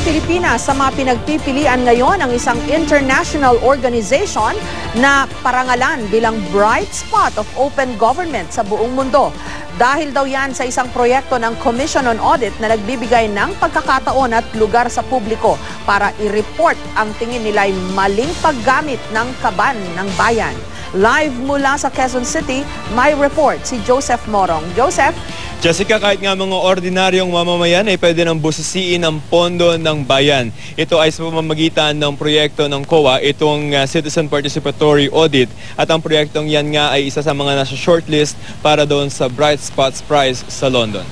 Pilipinas sa mga pinagpipilian ngayon ang isang international organization na parangalan bilang bright spot of open government sa buong mundo. Dahil daw yan sa isang proyekto ng Commission on Audit na nagbibigay ng pagkakataon at lugar sa publiko para i-report ang tingin nila'y maling paggamit ng kaban ng bayan. Live mula sa Quezon City, may report si Joseph Morong. Joseph? Jessica, kahit nga mga ordinaryong mamamayan ay pwede nang busisiin ang pondo ng bayan. Ito ay sa pamamagitan ng proyekto ng COA, itong Citizen Participatory Audit. At ang proyektong yan nga ay isa sa mga nasa shortlist para doon sa Bright Spots Prize sa London.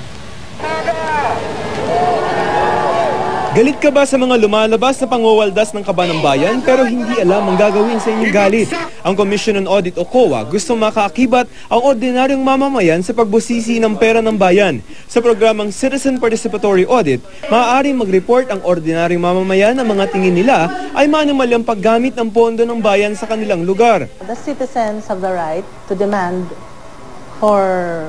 Galit ka ba sa mga lumalabas na pangwawaldas ng kaban ng bayan pero hindi alam ang gagawin sa inyong galit? Ang Commission on Audit o COA gusto makaakibat ang ordinaryong mamamayan sa pagbusisi ng pera ng bayan. Sa programang Citizen Participatory Audit, maaaring mag-report ang ordinaryong mamamayan na mga tingin nila ay manumalyang paggamit ng pondo ng bayan sa kanilang lugar. The citizens have the right to demand for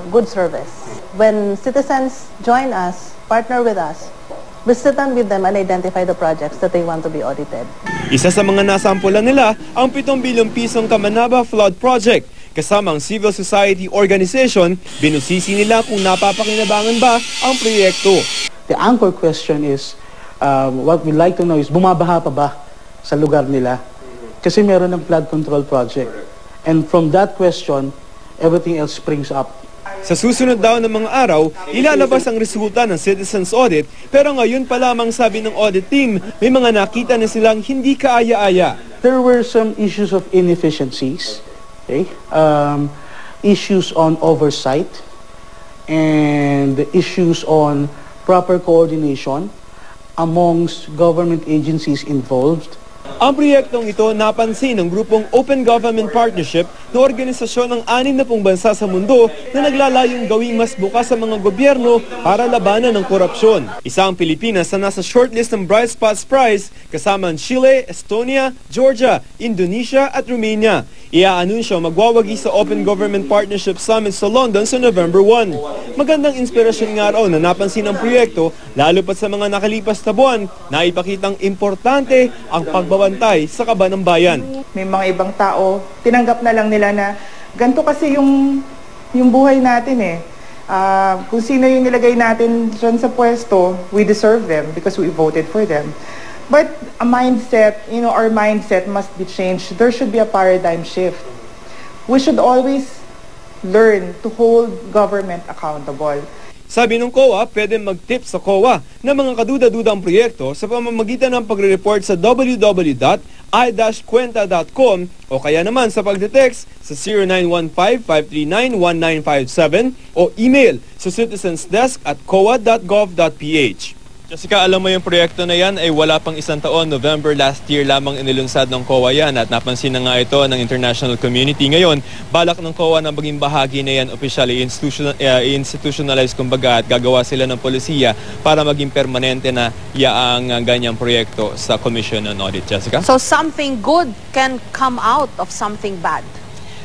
good service. When citizens join us, partner with us, we sit down with them and identify the projects that they want to be audited. Isa sa mga nasampulan nila ang 7 bilyong pisong Kamanaba Flood Project. Kasama ang civil society organization, binusisi nila kung napapakinabangan ba ang proyekto. The anchor question is, what we'd like to know is, bumabaha pa ba sa lugar nila? Kasi meron ng flood control project. And from that question, everything else springs up. Sa susunod daw ng mga araw, ilalabas ang resulta ng Citizens Audit, pero ngayon pa lamang sabi ng audit team, may mga nakita na silang hindi kaaya-aya. There were some issues of inefficiencies, okay? Issues on oversight, and issues on proper coordination amongst government agencies involved. Ang proyektong ito napansin ng grupong Open Government Partnership na organisasyon ng 60 bansa sa mundo na naglalayong gawing mas bukas sa mga gobyerno para labanan ng korupsyon. Isa ang Pilipinas na nasa shortlist ng Bright Spots Prize kasama ang Chile, Estonia, Georgia, Indonesia at Romania. Iaanunsyo magwawagi sa Open Government Partnership Summit sa London sa November 1. Magandang inspirasyon nga raw na napansin ang proyekto lalo pat sa mga nakalipas na buwan na ipakitang importante ang pagbabantay sa kaban ng bayan. May mga ibang tao, tinanggap na lang nila na ganito kasi yung buhay natin eh. Kung sino yung nilagay natin dyan sa pwesto, we deserve them because we voted for them. But a mindset, our mindset must be changed. There should be a paradigm shift. We should always learn to hold government accountable. Sabi ng COA, pwede mag-tip sa COA ng mga kaduda-dudang proyekto sa pamamagitan ng pagre-report sa www.i-kwenta.com o kaya naman sa pagde-text sa 0915-539-1957 o email sa citizensdesk@coa.gov.ph. Jessica, alam mo yung proyekto na yan ay wala pang 1 taon, November last year lamang inilunsad ng COA yan at napansin na nga ito ng international community. Ngayon, balak ng COA na maging bahagi na yan officially institutionalized kumbaga at gagawa sila ng polisiya para maging permanente na yaang ganyang proyekto sa Commission on Audit. Jessica? So something good can come out of something bad.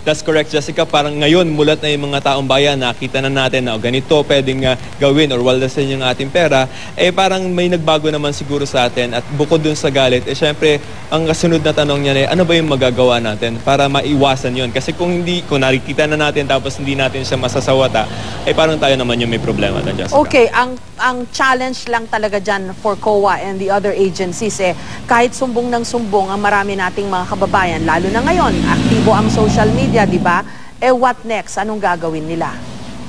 That's correct, Jessica. Parang ngayon, mulat na yung mga taong bayan, nakita na natin na ganito pwedeng gawin or waldasin yung ating pera, parang may nagbago naman siguro sa atin at bukod dun sa galit, syempre, ang kasunod na tanong niya ano ba yung magagawa natin para maiwasan yon? Kasi kung nakikita na natin tapos hindi natin siya masasawata, parang tayo naman yung may problema na, Jessica. Okay, ang challenge lang talaga dyan for COA and the other agencies, kahit sumbong ng sumbong ang marami nating mga kababayan, lalo na ngayon, aktibo ang social media, di ba? What next? Anong gagawin nila?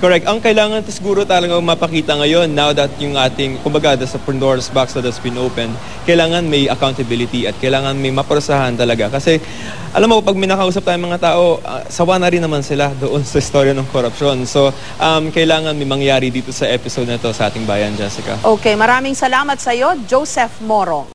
Correct. Ang kailangan siguro talagang mapakita ngayon, now that yung ating, kumbaga, the Pandora's box that has been opened, kailangan may accountability at kailangan may maparusahan talaga. Kasi, alam mo, pag minakausap tayong mga tao, sawa na rin naman sila doon sa istorya ng korupsyon. So, kailangan may mangyari dito sa episode na to sa ating bayan, Jessica. Okay, maraming salamat sa iyo, Joseph Morong.